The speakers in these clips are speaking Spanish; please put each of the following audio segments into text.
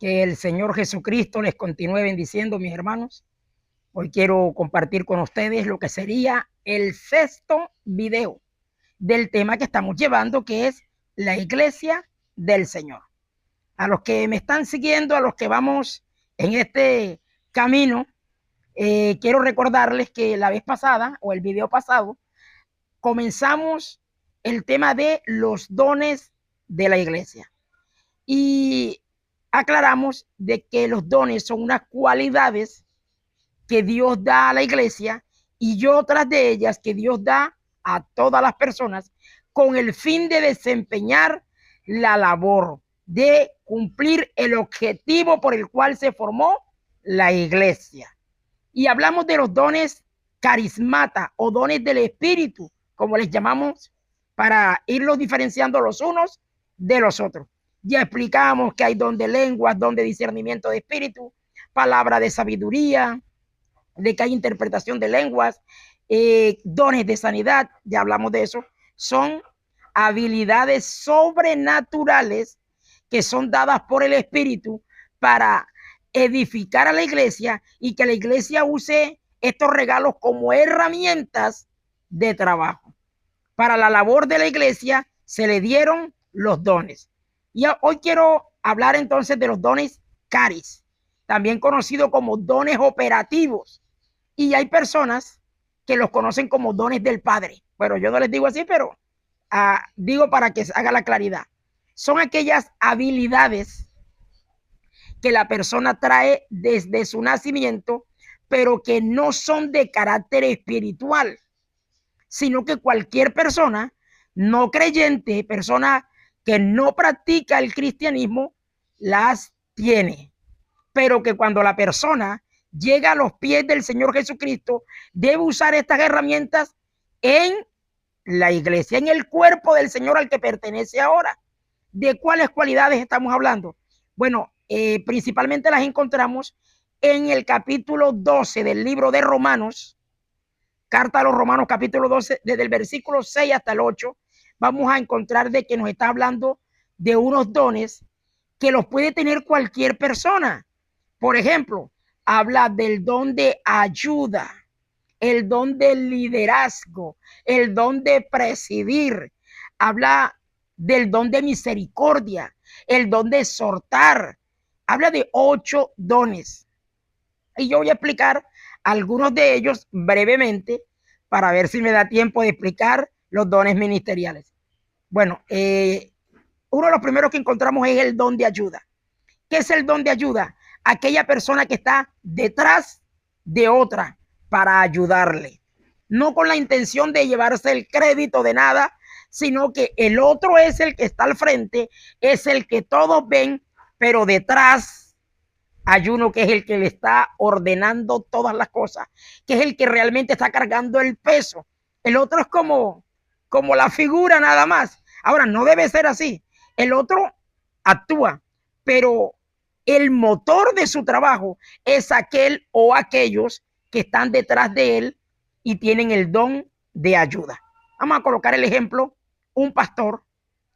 Que el Señor Jesucristo les continúe bendiciendo, mis hermanos. Hoy quiero compartir con ustedes lo que sería el sexto video del tema que estamos llevando, que es la iglesia del Señor. A los que me están siguiendo, a los que vamos en este camino, quiero recordarles que la vez pasada o el video pasado comenzamos el tema de los dones de la iglesia. Y aclaramos de que los dones son unas cualidades que Dios da a la iglesia y otras de ellas que Dios da a todas las personas con el fin de desempeñar la labor, de cumplir el objetivo por el cual se formó la iglesia. Y hablamos de los dones carismata o dones del espíritu, como les llamamos, para irlos diferenciando los unos de los otros. Ya explicamos que hay don de lenguas, don de discernimiento de espíritu, palabra de sabiduría, de que hay interpretación de lenguas, dones de sanidad, ya hablamos de eso. Son habilidades sobrenaturales que son dadas por el espíritu para edificar a la iglesia y que la iglesia use estos regalos como herramientas de trabajo. Para la labor de la iglesia se le dieron los dones. Y hoy quiero hablar entonces de los dones caris, también conocidos como dones operativos. Y hay personas que los conocen como dones del Padre. Pero yo no les digo así, pero digo para que se haga la claridad. Son aquellas habilidades que la persona trae desde su nacimiento, pero que no son de carácter espiritual, sino que cualquier persona no creyente, persona que no practica el cristianismo, las tiene. Pero que cuando la persona llega a los pies del Señor Jesucristo, debe usar estas herramientas en la iglesia, en el cuerpo del Señor al que pertenece ahora. ¿De cuáles cualidades estamos hablando? Bueno, principalmente las encontramos en el capítulo 12 del libro de Romanos, carta a los Romanos, capítulo 12, desde el versículo 6 hasta el 8, vamos a encontrar de que nos está hablando de unos dones que los puede tener cualquier persona. Por ejemplo, habla del don de ayuda, el don de liderazgo, el don de presidir, habla del don de misericordia, el don de exhortar, habla de 8 dones. Y yo voy a explicar algunos de ellos brevemente para ver si me da tiempo de explicar los dones ministeriales. Bueno, uno de los primeros que encontramos es el don de ayuda. ¿Qué es el don de ayuda? Aquella persona que está detrás de otra para ayudarle. No con la intención de llevarse el crédito de nada, sino que el otro es el que está al frente, es el que todos ven, pero detrás hay uno que es el que le está ordenando todas las cosas, que es el que realmente está cargando el peso. El otro es como la figura nada más. Ahora, no debe ser así. El otro actúa, pero el motor de su trabajo es aquel o aquellos que están detrás de él y tienen el don de ayuda. Vamos a colocar el ejemplo, un pastor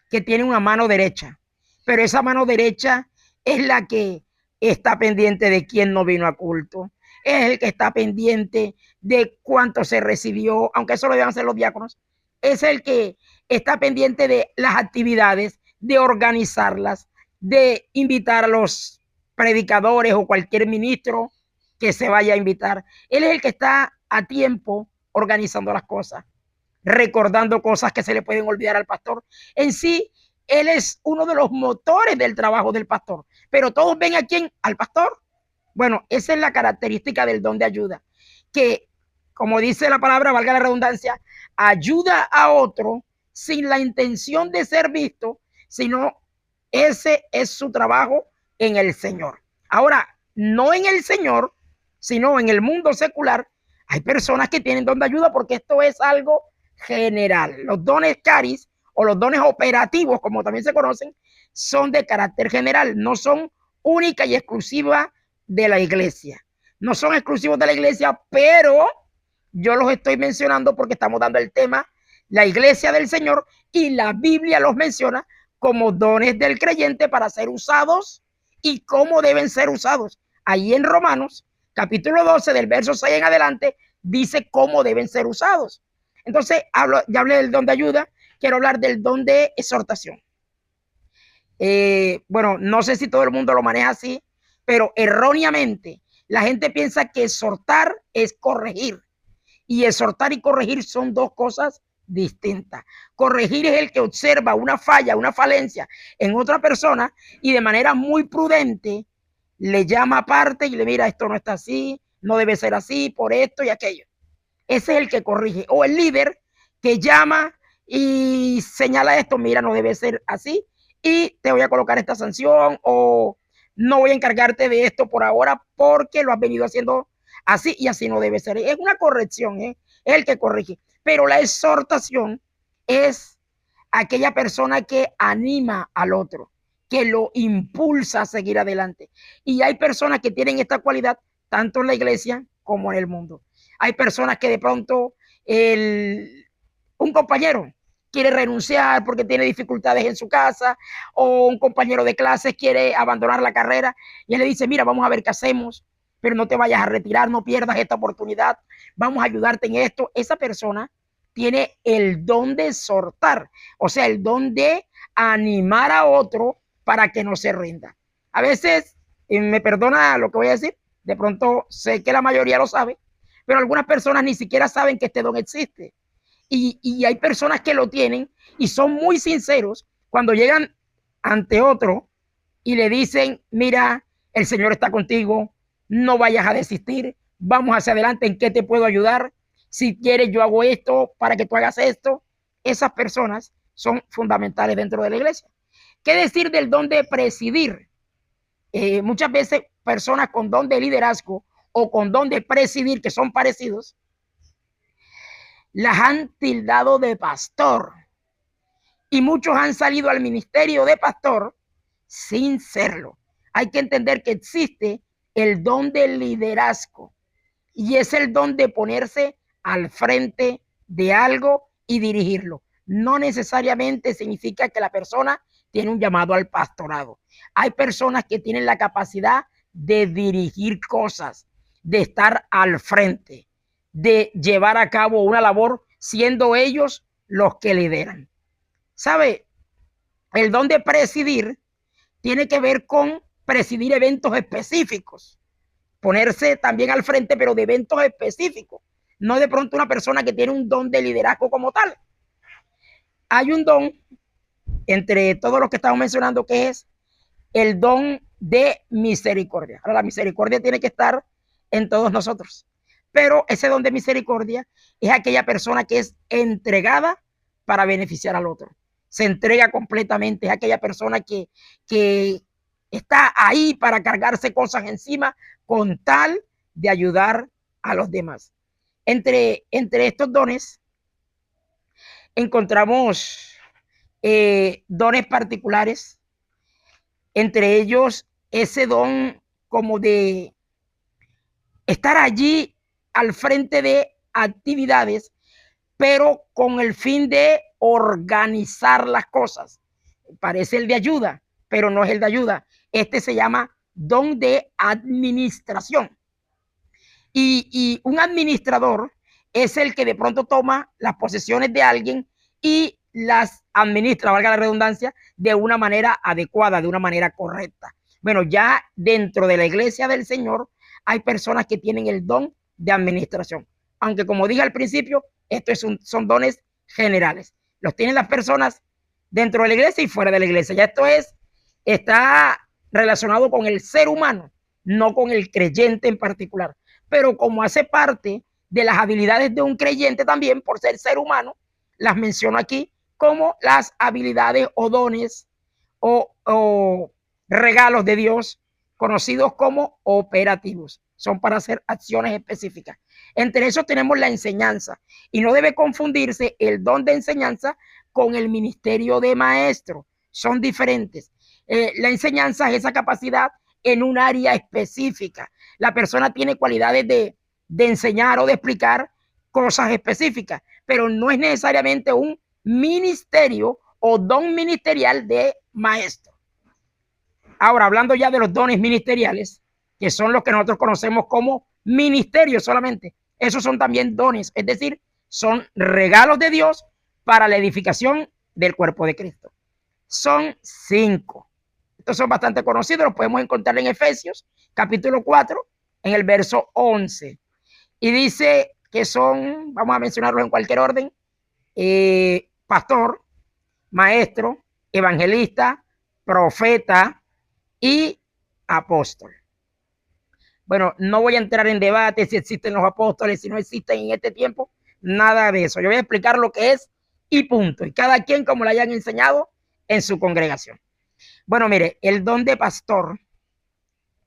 que tiene una mano derecha, pero esa mano derecha es la que está pendiente de quién no vino a culto, es el que está pendiente de cuánto se recibió, aunque eso lo deben hacer los diáconos, es el que está pendiente de las actividades, de organizarlas, de invitar a los predicadores o cualquier ministro que se vaya a invitar. Él es el que está a tiempo organizando las cosas, recordando cosas que se le pueden olvidar al pastor. En sí, él es uno de los motores del trabajo del pastor. Pero todos ven a quién, al pastor. Bueno, esa es la característica del don de ayuda, que, como dice la palabra, valga la redundancia, ayuda a otro sin la intención de ser visto, sino ese es su trabajo en el Señor. Ahora, no en el Señor, sino en el mundo secular, hay personas que tienen don de ayuda porque esto es algo general. Los dones caris o los dones operativos, como también se conocen, son de carácter general, no son única y exclusiva de la iglesia. No son exclusivos de la iglesia, pero yo los estoy mencionando porque estamos dando el tema, la iglesia del Señor, y la Biblia los menciona como dones del creyente para ser usados y cómo deben ser usados. Ahí en Romanos, capítulo 12, del verso 6 en adelante, dice cómo deben ser usados. Entonces, ya hablé del don de ayuda, quiero hablar del don de exhortación. Bueno, no sé si todo el mundo lo maneja así, pero erróneamente la gente piensa que exhortar es corregir. Y exhortar y corregir son dos cosas distintas. Corregir es el que observa una falla, una falencia en otra persona y de manera muy prudente le llama aparte y le mira, esto no está así, no debe ser así, por esto y aquello. Ese es el que corrige. O el líder que llama y señala esto, mira, no debe ser así y te voy a colocar esta sanción o no voy a encargarte de esto por ahora porque lo has venido haciendo así y así no debe ser. Es una corrección, es el que corrige. Pero la exhortación es aquella persona que anima al otro, que lo impulsa a seguir adelante. Y hay personas que tienen esta cualidad tanto en la iglesia como en el mundo. Hay personas que de pronto un compañero quiere renunciar porque tiene dificultades en su casa, o un compañero de clases quiere abandonar la carrera y él le dice, mira, vamos a ver qué hacemos, pero no te vayas a retirar, no pierdas esta oportunidad, vamos a ayudarte en esto. Esa persona tiene el don de exhortar, o sea, el don de animar a otro para que no se rinda. A veces, me perdona lo que voy a decir, de pronto sé que la mayoría lo sabe, pero algunas personas ni siquiera saben que este don existe. Y hay personas que lo tienen y son muy sinceros cuando llegan ante otro y le dicen, mira, el Señor está contigo, no vayas a desistir, vamos hacia adelante, ¿en qué te puedo ayudar? Si quieres, yo hago esto para que tú hagas esto. Esas personas son fundamentales dentro de la iglesia. ¿Qué decir del don de presidir? Muchas veces personas con don de liderazgo o con don de presidir, que son parecidos, las han tildado de pastor. Y muchos han salido al ministerio de pastor sin serlo. Hay que entender que existe el don del liderazgo y es el don de ponerse al frente de algo y dirigirlo. No necesariamente significa que la persona tiene un llamado al pastorado. Hay personas que tienen la capacidad de dirigir cosas, de estar al frente, de llevar a cabo una labor siendo ellos los que lideran. ¿Sabe? El don de presidir tiene que ver con presidir eventos específicos, ponerse también al frente, pero de eventos específicos, no de pronto una persona que tiene un don de liderazgo como tal. Hay un don entre todos los que estamos mencionando que es el don de misericordia. Ahora, la misericordia tiene que estar en todos nosotros, pero ese don de misericordia es aquella persona que es entregada para beneficiar al otro. Se entrega completamente, es aquella persona que está ahí para cargarse cosas encima con tal de ayudar a los demás. Entre estos dones encontramos dones particulares, entre ellos ese don como de estar allí al frente de actividades, pero con el fin de organizar las cosas. Parece el de ayuda, pero no es el de ayuda. Este se llama don de administración. Y un administrador es el que de pronto toma las posesiones de alguien y las administra, valga la redundancia, de una manera adecuada, de una manera correcta. Bueno, ya dentro de la iglesia del Señor hay personas que tienen el don de administración. Aunque como dije al principio, estos son dones generales. Los tienen las personas dentro de la iglesia y fuera de la iglesia. Ya está relacionado con el ser humano, no con el creyente en particular. Pero como hace parte de las habilidades de un creyente también, por ser humano, las menciono aquí como las habilidades o dones o regalos de Dios conocidos como operativos. Son para hacer acciones específicas. Entre eso tenemos la enseñanza y no debe confundirse el don de enseñanza con el ministerio de maestro. Son diferentes. La enseñanza es esa capacidad en un área específica. La persona tiene cualidades de enseñar o de explicar cosas específicas, pero no es necesariamente un ministerio o don ministerial de maestro. Ahora, hablando ya de los dones ministeriales, que son los que nosotros conocemos como ministerios solamente. Esos son también dones, es decir, son regalos de Dios para la edificación del cuerpo de Cristo. Son 5. Estos son bastante conocidos, los podemos encontrar en Efesios, capítulo 4, en el verso 11. Y dice que son, vamos a mencionarlos en cualquier orden, pastor, maestro, evangelista, profeta y apóstol. Bueno, no voy a entrar en debate si existen los apóstoles, si no existen en este tiempo, nada de eso. Yo voy a explicar lo que es y punto. Y cada quien como lo hayan enseñado en su congregación. Bueno, mire, el don de pastor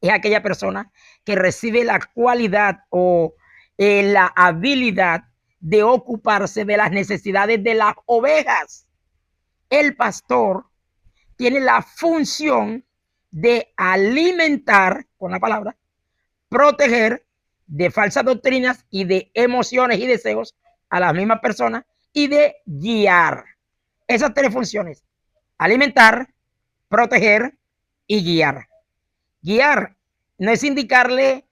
es aquella persona que recibe la cualidad o la habilidad de ocuparse de las necesidades de las ovejas. El pastor tiene la función de alimentar, con la palabra, proteger de falsas doctrinas y de emociones y deseos a las mismas personas y de guiar. Esas 3 funciones: alimentar, proteger y guiar. Guiar no es indicarle,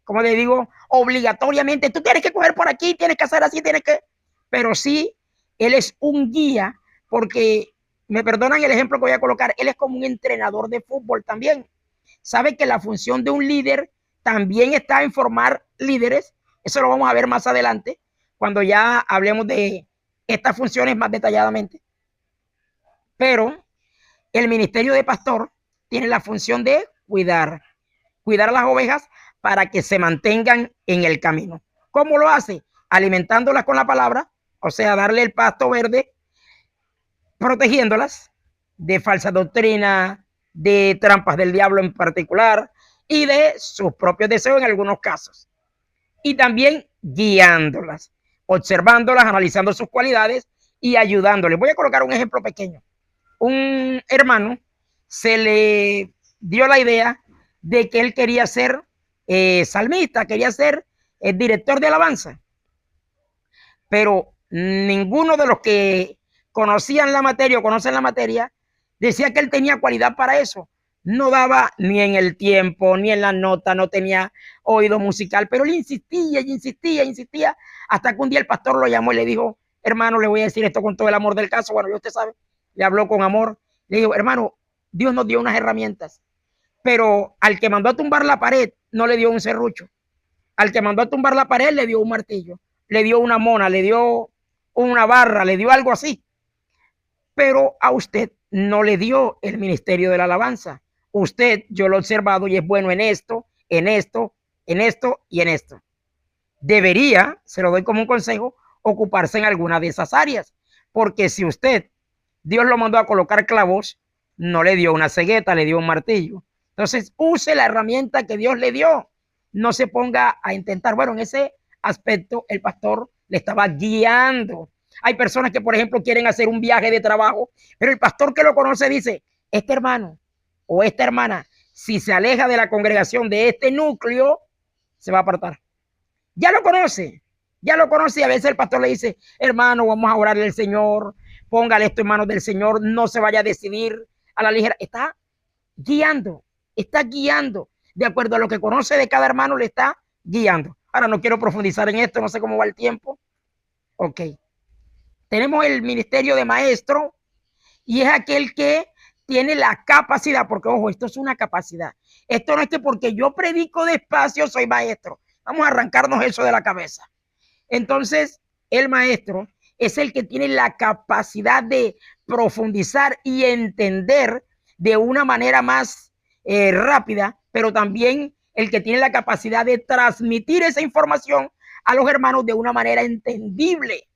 como le digo, obligatoriamente, tú tienes que coger por aquí, tienes que hacer así, tienes que... Pero sí, él es un guía, porque, me perdonan el ejemplo que voy a colocar, él es como un entrenador de fútbol también. Sabe que la función de un líder también está en formar líderes. Eso lo vamos a ver más adelante, cuando ya hablemos de estas funciones más detalladamente. Pero el ministerio de pastor tiene la función de cuidar a las ovejas para que se mantengan en el camino. ¿Cómo lo hace? Alimentándolas con la palabra, o sea, darle el pasto verde, protegiéndolas de falsa doctrina, de trampas del diablo en particular y de sus propios deseos en algunos casos. Y también guiándolas, observándolas, analizando sus cualidades y ayudándoles. Voy a colocar un ejemplo pequeño. Un hermano se le dio la idea de que él quería ser salmista, quería ser el director de alabanza. Pero ninguno de los que conocían la materia o conocen la materia decía que él tenía cualidad para eso. No daba ni en el tiempo, ni en la nota, no tenía oído musical, pero él insistía, hasta que un día el pastor lo llamó y le dijo: hermano, le voy a decir esto con todo el amor del caso. Bueno, ya usted sabe, le habló con amor. Le dijo: hermano, Dios nos dio unas herramientas, pero al que mandó a tumbar la pared no le dio un serrucho. Al que mandó a tumbar la pared le dio un martillo, le dio una mona, le dio una barra, le dio algo así. Pero a usted no le dio el ministerio de la alabanza. Usted, yo lo he observado y es bueno en esto, en esto, en esto y en esto. Debería, se lo doy como un consejo, ocuparse en alguna de esas áreas. Porque si usted, Dios lo mandó a colocar clavos, no le dio una cegueta, le dio un martillo. Entonces, use la herramienta que Dios le dio. No se ponga a intentar. Bueno, en ese aspecto, el pastor le estaba guiando. Hay personas que, por ejemplo, quieren hacer un viaje de trabajo, pero el pastor que lo conoce dice: este hermano o esta hermana, si se aleja de la congregación, de este núcleo, se va a apartar. Ya lo conoce y a veces el pastor le dice: hermano, vamos a orarle al Señor, póngale esto en manos del Señor, no se vaya a decidir a la ligera. Está guiando de acuerdo a lo que conoce de cada hermano, le está guiando. Ahora no quiero profundizar en esto, no sé cómo va el tiempo. Ok. Tenemos el ministerio de maestro y es aquel que tiene la capacidad, porque ojo, esto es una capacidad. Esto no es que porque yo predico despacio soy maestro. Vamos a arrancarnos eso de la cabeza. Entonces, el maestro es el que tiene la capacidad de profundizar y entender de una manera más rápida, pero también el que tiene la capacidad de transmitir esa información a los hermanos de una manera entendible.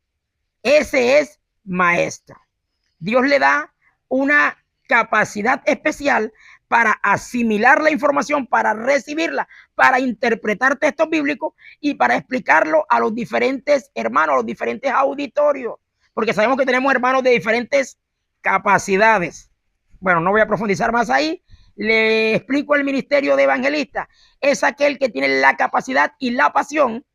Ese es maestro. Dios le da una capacidad especial para asimilar la información, para recibirla, para interpretar textos bíblicos y para explicarlo a los diferentes hermanos, a los diferentes auditorios, porque sabemos que tenemos hermanos de diferentes capacidades. Bueno, no voy a profundizar más ahí. Le explico el ministerio de evangelista. Es aquel que tiene la capacidad y la pasión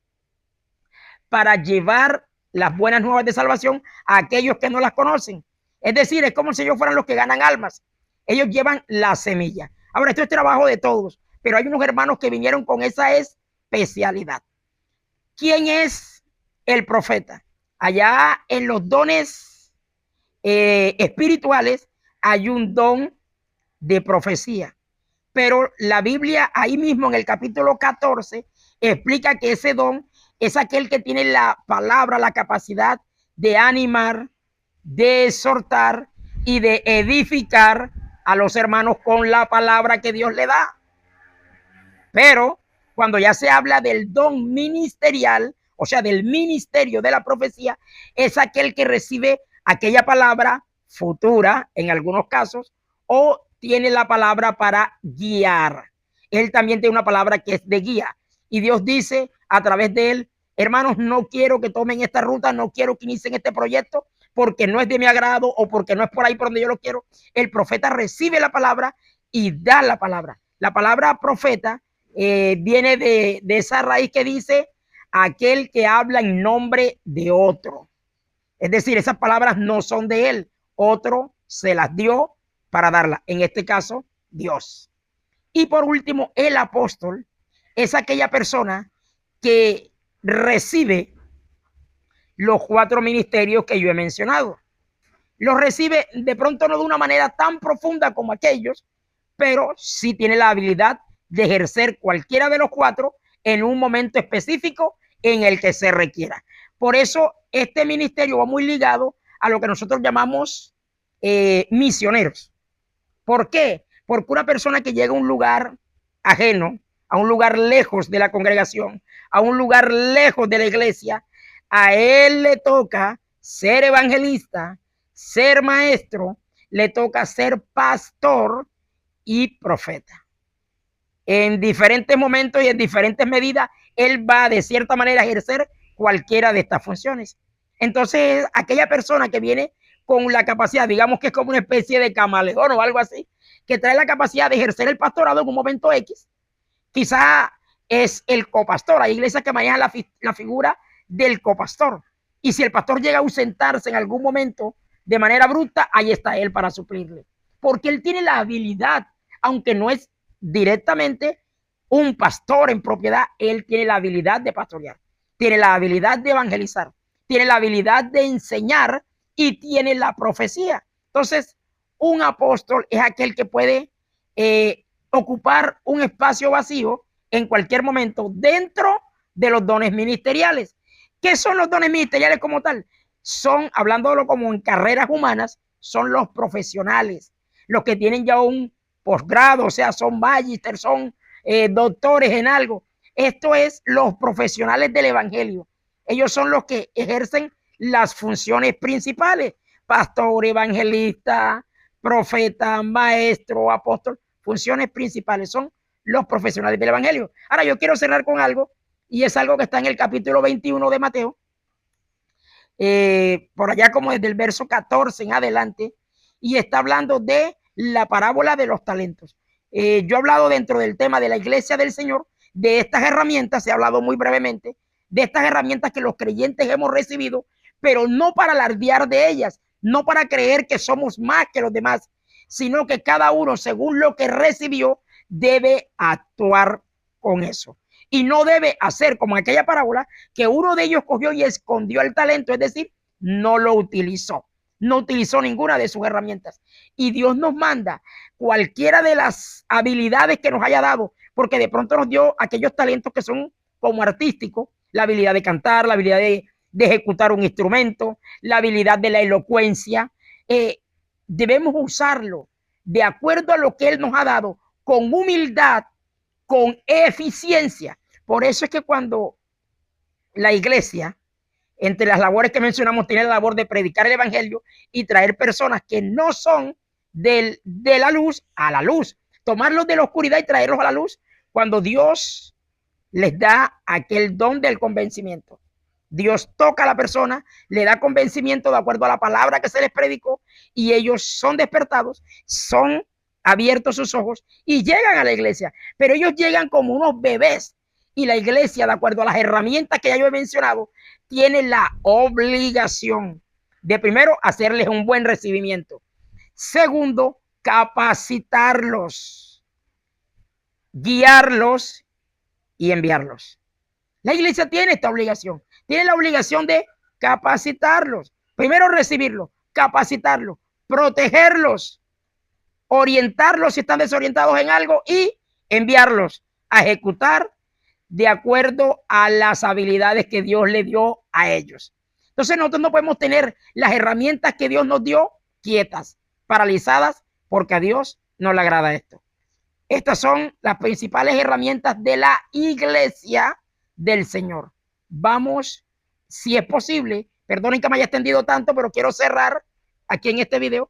para llevar las buenas nuevas de salvación a aquellos que no las conocen. Es decir, es como si ellos fueran los que ganan almas. Ellos llevan la semilla. Ahora, esto es trabajo de todos, pero hay unos hermanos que vinieron con esa especialidad. ¿Quién es el profeta? Allá en los dones espirituales hay un don de profecía, pero la Biblia ahí mismo en el capítulo 14 explica que ese don es aquel que tiene la palabra, la capacidad de animar, de exhortar y de edificar a los hermanos con la palabra que Dios le da. Pero cuando ya se habla del don ministerial, o sea, del ministerio de la profecía, es aquel que recibe aquella palabra futura, en algunos casos, o tiene la palabra para guiar. Él también tiene una palabra que es de guía. Y Dios dice a través de él, hermanos, no quiero que tomen esta ruta, no quiero que inicien este proyecto, porque no es de mi agrado o porque no es por ahí por donde yo lo quiero. El profeta recibe la palabra y da la palabra. La palabra profeta viene de esa raíz que dice aquel que habla en nombre de otro. Es decir, esas palabras no son de él, otro se las dio para darlas, en este caso, Dios. Y por último, el apóstol es aquella persona que recibe los 4 ministerios que yo he mencionado. Los recibe de pronto no de una manera tan profunda como aquellos, pero sí tiene la habilidad de ejercer cualquiera de los 4 en un momento específico en el que se requiera. Por eso este ministerio va muy ligado a lo que nosotros llamamos misioneros. ¿Por qué? Porque una persona que llega a un lugar ajeno, a un lugar lejos de la congregación, a un lugar lejos de la iglesia, a él le toca ser evangelista, ser maestro, le toca ser pastor y profeta. En diferentes momentos y en diferentes medidas, él va de cierta manera a ejercer cualquiera de estas funciones. Entonces, aquella persona que viene con la capacidad, digamos que es como una especie de camaleón o algo así, que trae la capacidad de ejercer el pastorado en un momento X, quizá es el copastor. Hay iglesias que manejan la figura del copastor. Y si el pastor llega a ausentarse en algún momento de manera bruta, ahí está él para suplirle. Porque él tiene la habilidad, aunque no es directamente un pastor en propiedad, él tiene la habilidad de pastorear, tiene la habilidad de evangelizar, tiene la habilidad de enseñar y tiene la profecía. Entonces, un apóstol es aquel que puede ocupar un espacio vacío en cualquier momento dentro de los dones ministeriales. ¿Qué son los dones ministeriales como tal? Son, hablándolo como en carreras humanas, son los profesionales, los que tienen ya un posgrado, o sea, son magíster, son doctores en algo. Esto es los profesionales del evangelio. Ellos son los que ejercen las funciones principales: pastor, evangelista, profeta, maestro, apóstol. Funciones principales son los profesionales del evangelio. Ahora yo quiero cerrar con algo, y es algo que está en el capítulo 21 de Mateo, por allá como desde el verso 14 en adelante, y está hablando de la parábola de los talentos. Yo he hablado dentro del tema de la iglesia del Señor de estas herramientas, he hablado muy brevemente de estas herramientas que los creyentes hemos recibido, pero no para alardear de ellas, no para creer que somos más que los demás, sino que cada uno, según lo que recibió, debe actuar con eso. Y no debe hacer como aquella parábola que uno de ellos cogió y escondió el talento, es decir, no lo utilizó, no utilizó ninguna de sus herramientas. Y Dios nos manda cualquiera de las habilidades que nos haya dado, porque de pronto nos dio aquellos talentos que son como artísticos, la habilidad de cantar, la habilidad de ejecutar un instrumento, la habilidad de la elocuencia. Debemos usarlo de acuerdo a lo que Él nos ha dado, con humildad, con eficiencia. Por eso es que cuando la iglesia, entre las labores que mencionamos, tiene la labor de predicar el evangelio y traer personas que no son de la luz a la luz, tomarlos de la oscuridad y traerlos a la luz, cuando Dios les da aquel don del convencimiento. Dios toca a la persona, le da convencimiento de acuerdo a la palabra que se les predicó, y ellos son despertados, son abiertos sus ojos y llegan a la iglesia. Pero ellos llegan como unos bebés, y la iglesia, de acuerdo a las herramientas que ya yo he mencionado, tiene la obligación de, primero, hacerles un buen recibimiento. Segundo, capacitarlos, guiarlos y enviarlos. La iglesia tiene esta obligación. Tiene la obligación de capacitarlos. Primero recibirlos, capacitarlos, protegerlos, orientarlos si están desorientados en algo y enviarlos a ejecutar de acuerdo a las habilidades que Dios le dio a ellos. Entonces nosotros no podemos tener las herramientas que Dios nos dio quietas, paralizadas, porque a Dios no le agrada esto. Estas son las principales herramientas de la iglesia del Señor. Vamos, si es posible, perdonen que me haya extendido tanto, pero quiero cerrar aquí en este video.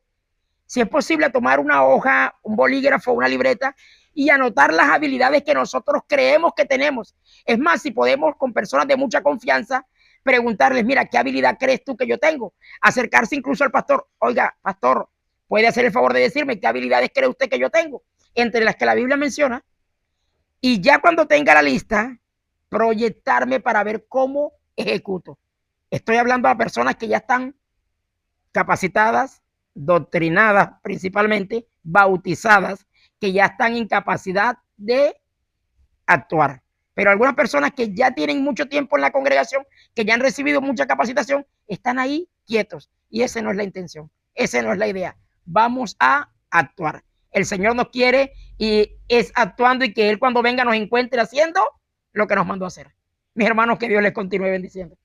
Si es posible, tomar una hoja, un bolígrafo, una libreta y anotar las habilidades que nosotros creemos que tenemos. Es más, si podemos, con personas de mucha confianza, preguntarles, mira, ¿qué habilidad crees tú que yo tengo? Acercarse incluso al pastor. Oiga, pastor, ¿puede hacer el favor de decirme qué habilidades cree usted que yo tengo? Entre las que la Biblia menciona. Y ya cuando tenga la lista, proyectarme para ver cómo ejecuto. Estoy hablando a personas que ya están capacitadas, doctrinadas principalmente, bautizadas, que ya están en capacidad de actuar. Pero algunas personas que ya tienen mucho tiempo en la congregación, que ya han recibido mucha capacitación, están ahí quietos. Y esa no es la intención, esa no es la idea. Vamos a actuar. El Señor nos quiere y es actuando y que Él cuando venga nos encuentre haciendo lo que nos mandó a hacer. Mis hermanos, que Dios les continúe bendiciendo.